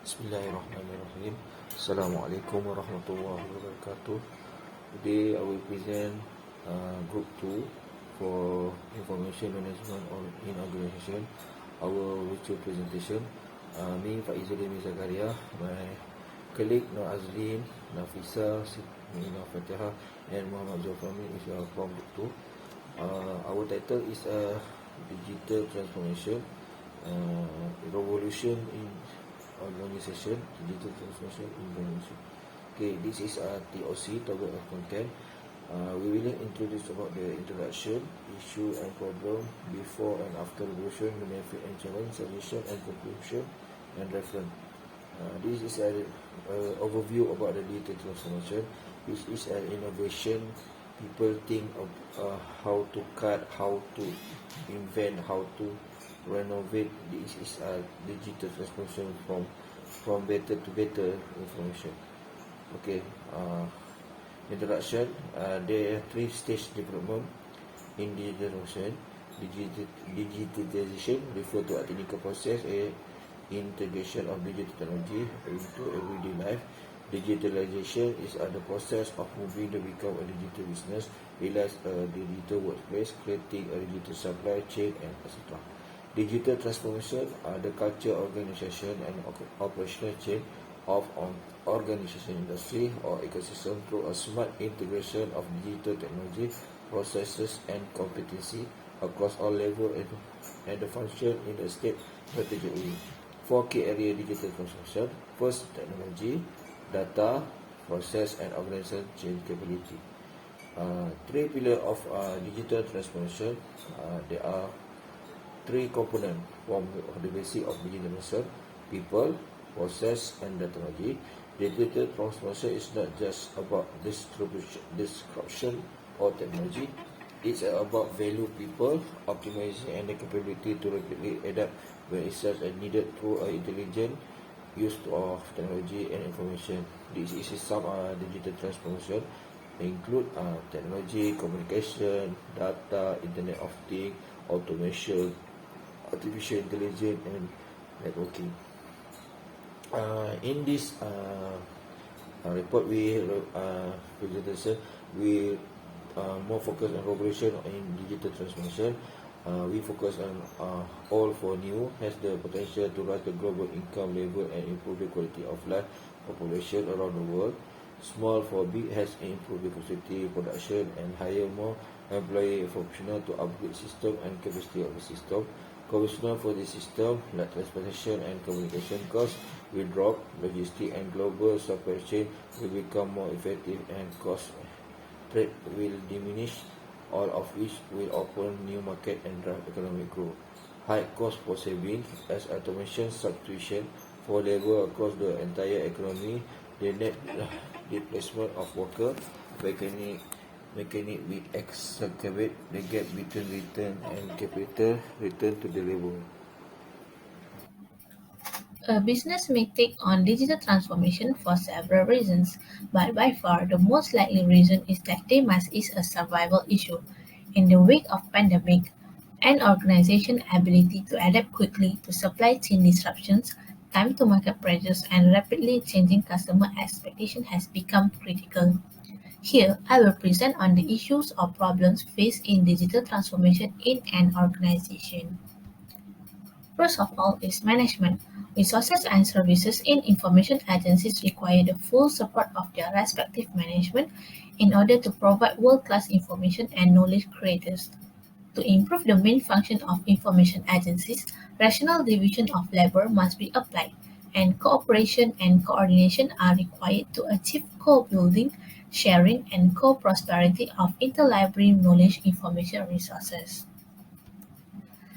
Bismillahirrahmanirrahim. Assalamualaikum warahmatullahi wabarakatuh. Today I will present Group 2 for Information Management in Organization. Our virtual presentation. Me Faizuddin Zakaria, my colleague Nur Azlin, Nafisa, Mina Fatiha and Muhammad Zaframi is from Group 2. Our title is Digital Transformation, Revolution in Organization, Digital Transformation in Organization. Okay, this is a TOC, Table of Content. We will introduce about the introduction, issue and problem, before and after revolution, benefit and challenge, solution and conclusion, and reference. This is an overview about the digital transformation, which is an innovation. People think of how to cut, how to invent, how to renovate. This is a digital transformation from better to better information. Okay, introduction. There are three stage development in digital transformation. Digitalization refer to a technical process, integration of digital technology into everyday life. Digitalization is the process of moving to become a digital business, realize a digital workplace, creating a digital supply chain, and etc. Digital transformation are the culture, organization, and operational change of an organization, industry, or ecosystem through a smart integration of digital technology, processes, and competency across all levels and the function in a state strategic way. Four key area digital transformation. First, technology, data, process, and organization change capability. Three pillars of digital transformation. There are three components form the basis of digital transformation: people, process, and technology. Digital transformation is not just about disruption or technology. It's about value people, optimizing and the capability to rapidly adapt when it's needed through intelligent use of technology and information. This is some digital transformation. They include technology, communication, data, Internet of Things, automation, artificial intelligence, and networking. In this report, presentation, we more focus on revolution in digital transformation. We focus on all for new has the potential to rise the global income level and improve the quality of life population around the world. Small for big has improved the capacity production and hire more employee professional to upgrade system and capacity of the system. Conventional for the system like transportation and communication costs will drop, logistics and global supply chain will become more effective, and cost trade will diminish, all of which will open new market and drive economic growth. High cost for saving as automation substitution for labor across the entire economy, the net displacement of worker, mechanic will exacerbate the gap between return and capital return to the labor. A business may take on digital transformation for several reasons, but by far the most likely reason is that they must is a survival issue. In the wake of pandemic, an organization's ability to adapt quickly to supply chain disruptions, time to market pressures, and rapidly changing customer expectations has become critical. Here, I will present on the issues or problems faced in digital transformation in an organization. First of all is management. Resources and services in information agencies require the full support of their respective management in order to provide world-class information and knowledge creators. To improve the main function of information agencies, rational division of labor must be applied, and cooperation and coordination are required to achieve co-building, sharing, and co-prosperity of interlibrary knowledge information resources.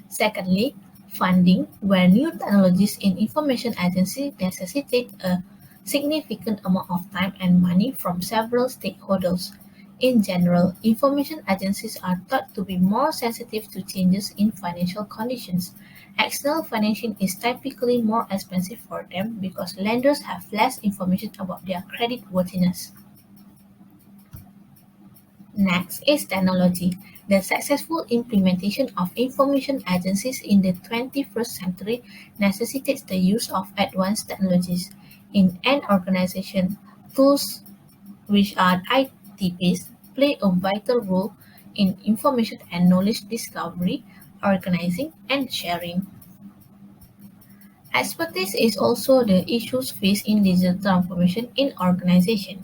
Secondly, funding, where new technologies in information agency necessitate a significant amount of time and money from several stakeholders. In general, information agencies are thought to be more sensitive to changes in financial conditions. External financing is typically more expensive for them because lenders have less information about their credit worthiness. Next is technology. The successful implementation of information agencies in the 21st century necessitates the use of advanced technologies. In an organization, tools which are IT-based play a vital role in information and knowledge discovery, organizing, and sharing. Expertise is also the issues faced in digital transformation in organization.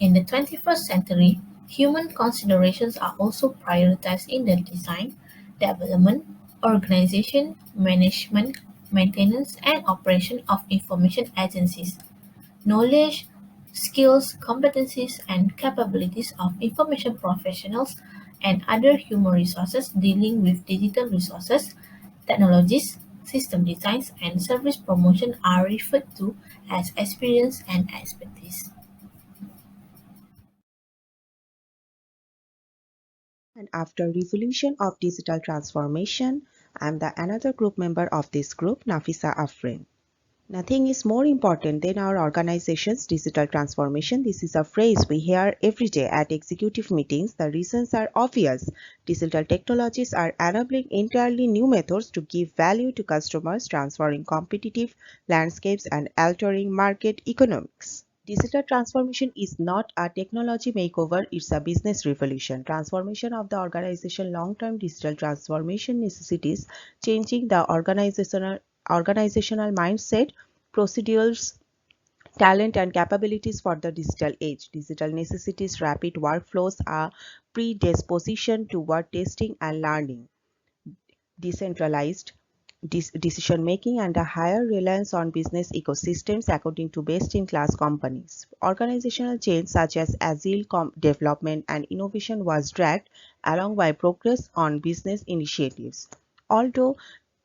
In the 21st century, human considerations are also prioritized in the design, development, organization, management, maintenance, and operation of information agencies. Knowledge, skills, competencies, and capabilities of information professionals and other human resources dealing with digital resources, technologies, system designs, and service promotion are referred to as experience and expertise. And after revolution of digital transformation, I am the another group member of this group, Nafisa Afrin. Nothing is more important than our organization's digital transformation. This is a phrase we hear every day at executive meetings. The reasons are obvious. Digital technologies are enabling entirely new methods to give value to customers, transforming competitive landscapes and altering market economics. Digital transformation is not a technology makeover, it's a business revolution. Transformation of the organization, long-term digital transformation necessitates changing the organizational mindset, procedures, talent and capabilities for the digital age. Digital necessities rapid workflows, a predisposition toward testing and learning, decentralized decision making, and a higher reliance on business ecosystems according to best-in-class companies. Organizational change such as agile development and innovation was dragged along by progress on business initiatives. Although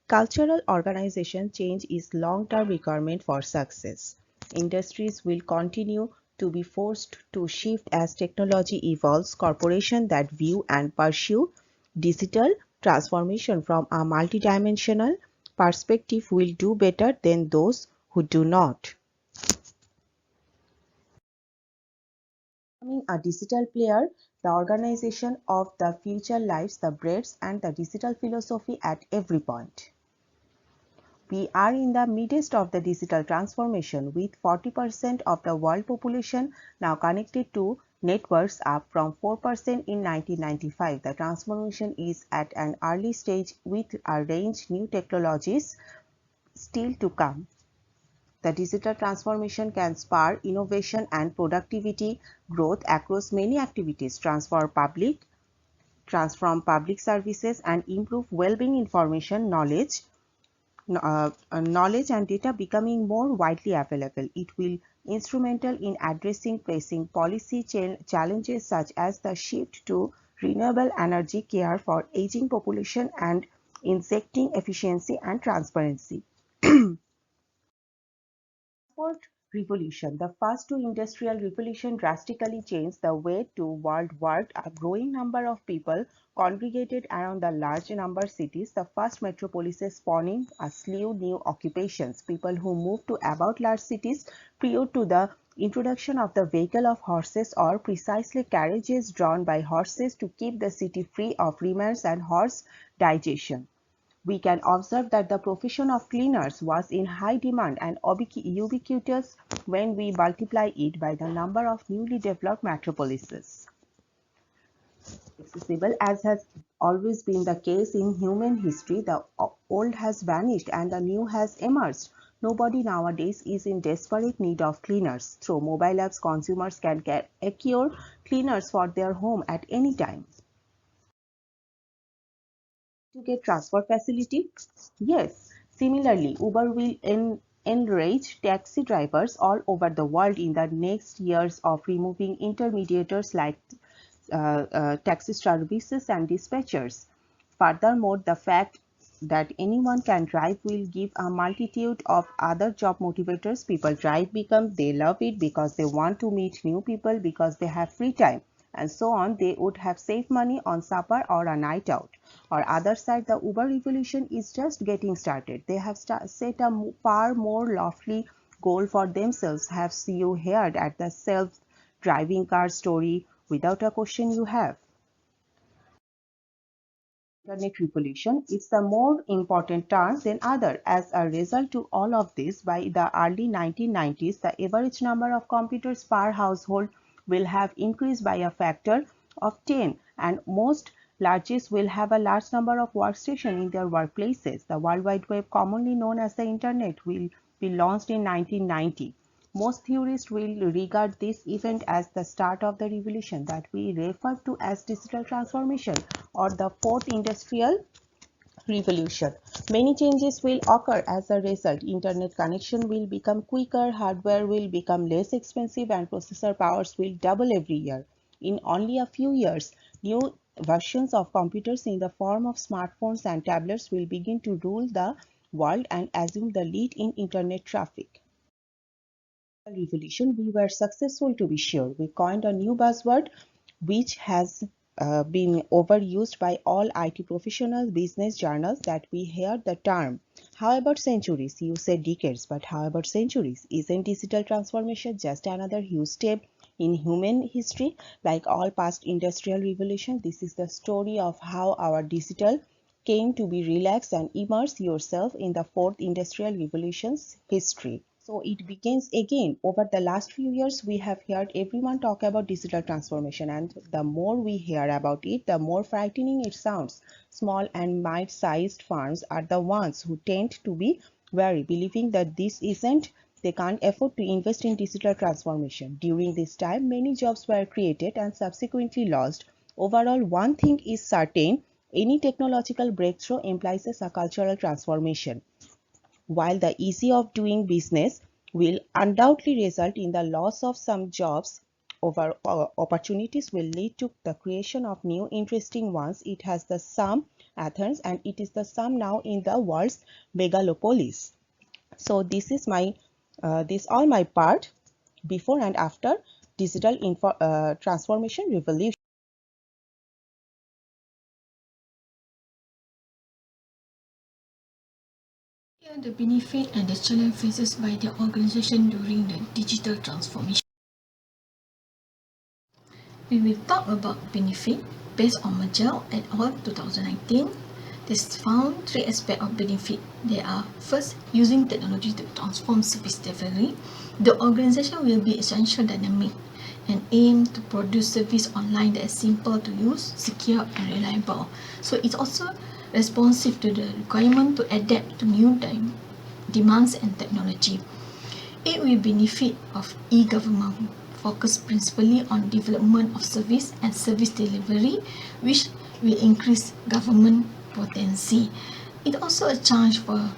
cultural organization change is long-term requirement for success, industries will continue to be forced to shift as technology evolves. Corporations that view and pursue digital transformation from a multidimensional perspective will do better than those who do not. Becoming a digital player, the organization of the future lives the breadth and the digital philosophy at every point. We are in the midst of the digital transformation, with 40% of the world population now connected to networks, up from 4% in 1995. The transformation is at an early stage with a range new technologies still to come. The digital transformation can spur innovation and productivity growth across many activities, transform public services, and improve well-being. Information, knowledge and data becoming more widely available. It will instrumental in addressing pressing policy challenges such as the shift to renewable energy, care for aging population, and injecting efficiency and transparency. Transport revolution. The first two industrial revolution drastically changed the way the world worked. A growing number of people congregated around the large number cities. The first metropolises spawning a slew new occupations. People who moved to about large cities prior to the introduction of the vehicle of horses, or precisely carriages drawn by horses to keep the city free of remains and horse digestion. We can observe that the profession of cleaners was in high demand and ubiquitous when we multiply it by the number of newly developed metropolises. Accessible as has always been the case in human history, the old has vanished and the new has emerged. Nobody nowadays is in desperate need of cleaners. Through mobile apps, consumers can acquire cleaners for their home at any time. To get transport facility? Yes. Similarly, Uber will enrage taxi drivers all over the world in the next years of removing intermediators like taxi services and dispatchers. Furthermore, the fact that anyone can drive will give a multitude of other job motivators. People drive because they love it, because they want to meet new people, because they have free time, and so on. They would have saved money on supper or a night out. Or other side, the Uber revolution is just getting started. They have set a far more lofty goal for themselves. Have you heard at the self-driving car story without a question you have. Internet revolution is the more important term than other. As a result to all of this, by the early 1990s, the average number of computers per household will have increased by a factor of 10, and most largest will have a large number of workstations in their workplaces. The World Wide Web, commonly known as the Internet, will be launched in 1990. Most theorists will regard this event as the start of the revolution that we refer to as digital transformation or the fourth industrial revolution. Many changes will occur as a result. Internet connection will become quicker, hardware will become less expensive, and processor powers will double every year. In only a few years, new versions of computers in the form of smartphones and tablets will begin to rule the world and assume the lead in internet traffic. Revolution, we were successful to be sure. We coined a new buzzword which has been overused by all IT professionals, business journals that we hear the term. How about centuries? You said decades, but how about centuries? Isn't digital transformation just another huge step in human history? Like all past industrial revolutions, this is the story of how our digital came to be. Relaxed and immerse yourself in the fourth industrial revolution's history. So it begins again. Over the last few years, we have heard everyone talk about digital transformation, and the more we hear about it, the more frightening it sounds. Small and mid-sized firms are the ones who tend to be wary, believing that they can't afford to invest in digital transformation. During this time, many jobs were created and subsequently lost. Overall, one thing is certain: any technological breakthrough implies a cultural transformation. While the ease of doing business will undoubtedly result in the loss of some jobs, opportunities will lead to the creation of new interesting ones. It has the sum Athens, and it is the sum now in the world's megalopolis. So this is all my part before and after digital transformation revolution. Here are the benefit and the challenge faced by the organization during the digital transformation. We will talk about benefit based on Majel et al. 2019. This found three aspects of benefit. They are: first, using technology to transform service delivery. The organization will be essential dynamic and aim to produce service online that is simple to use, secure and reliable. So it's also responsive to the requirement to adapt to new demands and technology. It will benefit of e-government, focused principally on development of service and service delivery, which will increase government potency. It also a chance for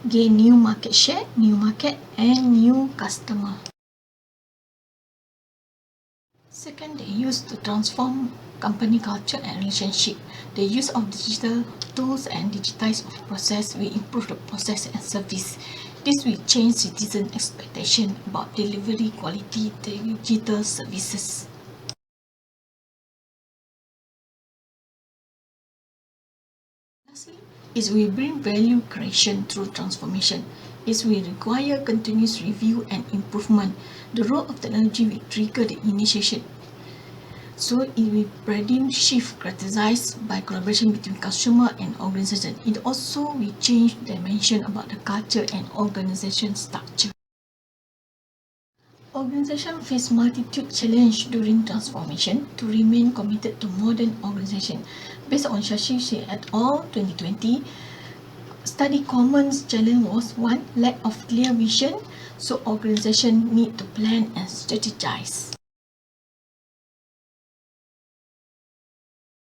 gain new market share, new market and new customer. Second, they use to transform company culture and relationship. The use of digital tools and digitize of process will improve the process and service. This will change citizen expectation about delivery quality digital services. Lastly, it will bring value creation through transformation. It will require continuous review and improvement. The role of technology will trigger the initiation. So it will paradigm shift characterized by collaboration between consumer and organization. It also will change dimension about the culture and organization structure. Organization face multitude challenge during transformation to remain committed to modern organization. Based on Shashi et al. 2020, study common challenge was: one, lack of clear vision, so organization need to plan and strategize.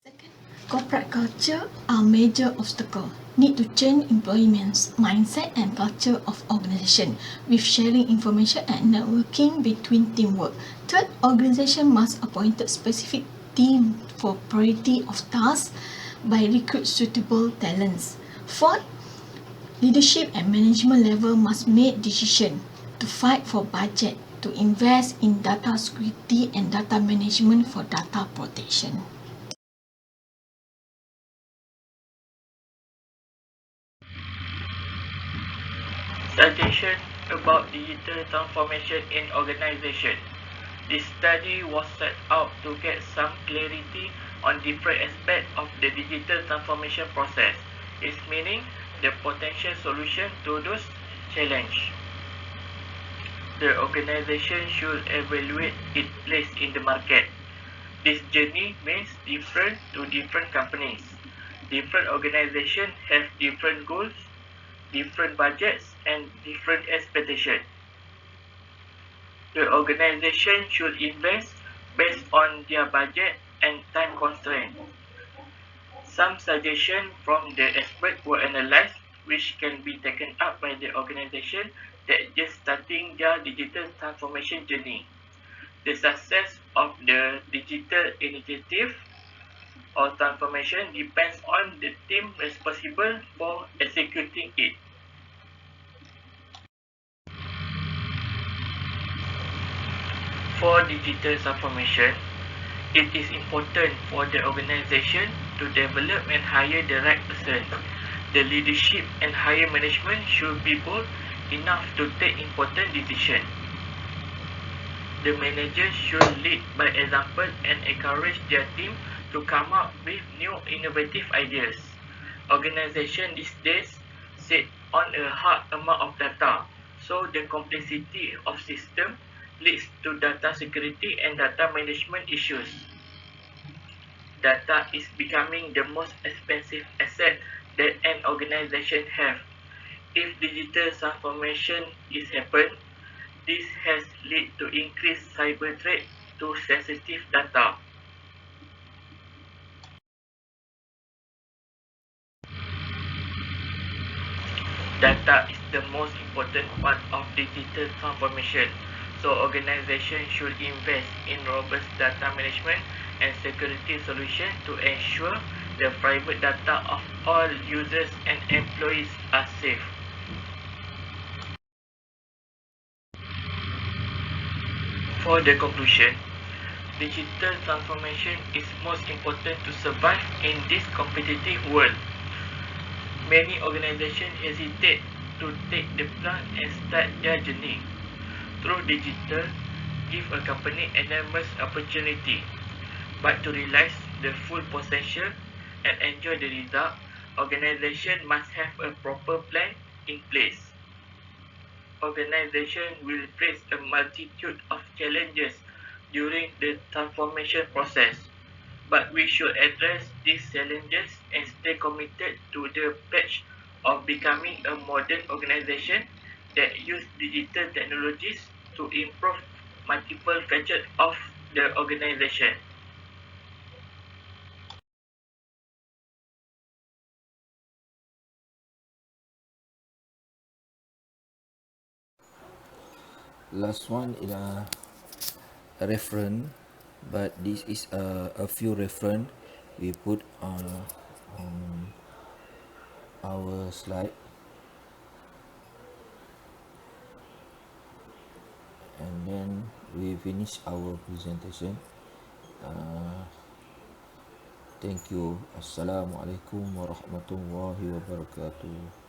Second, corporate culture are major obstacle. Need to change employees' mindset and culture of organization with sharing information and networking between teamwork. Third, organization must appoint a specific team for priority of tasks by recruit suitable talents. Fourth, leadership and management level must make decision to fight for budget, to invest in data security and data management for data protection. Suggestion about digital transformation in organization. This study was set out to get some clarity on different aspects of the digital transformation process, its meaning, the potential solution to those challenges. The organization should evaluate its place in the market. This journey means different to different companies. Different organizations have different goals, different budgets, and different expectations. The organization should invest based on their budget and time constraints. Some suggestions from the experts were analyzed, which can be taken up by the organization that just starting their digital transformation journey. The success of the digital initiative or transformation depends on the team responsible for executing it. For digital transformation, it is important for the organization to develop and hire the right person. The leadership and higher management should be bold enough to take important decisions. The manager should lead by example and encourage their team to come up with new innovative ideas. Organizations these days sit on a high amount of data, so the complexity of system leads to data security and data management issues. Data is becoming the most expensive asset that an organization has. If digital transformation is happen, this has led to increased cyber threat to sensitive data. Data is the most important part of digital transformation, so organizations should invest in robust data management and security solutions to ensure the private data of all users and employees are safe. For the conclusion, digital transformation is most important to survive in this competitive world. Many organizations hesitate to take the plunge and start their journey. Through digital, give a company enormous opportunity, but to realize the full potential and enjoy the result, organization must have a proper plan in place. Organization will face a multitude of challenges during the transformation process, but we should address these challenges and stay committed to the pledge of becoming a modern organization that use digital technologies to improve multiple facets of the organization. Last one is a reference, but this is a few reference we put on our slide, and then we finish our presentation. Thank you. Assalamualaikum warahmatullahi wabarakatuh.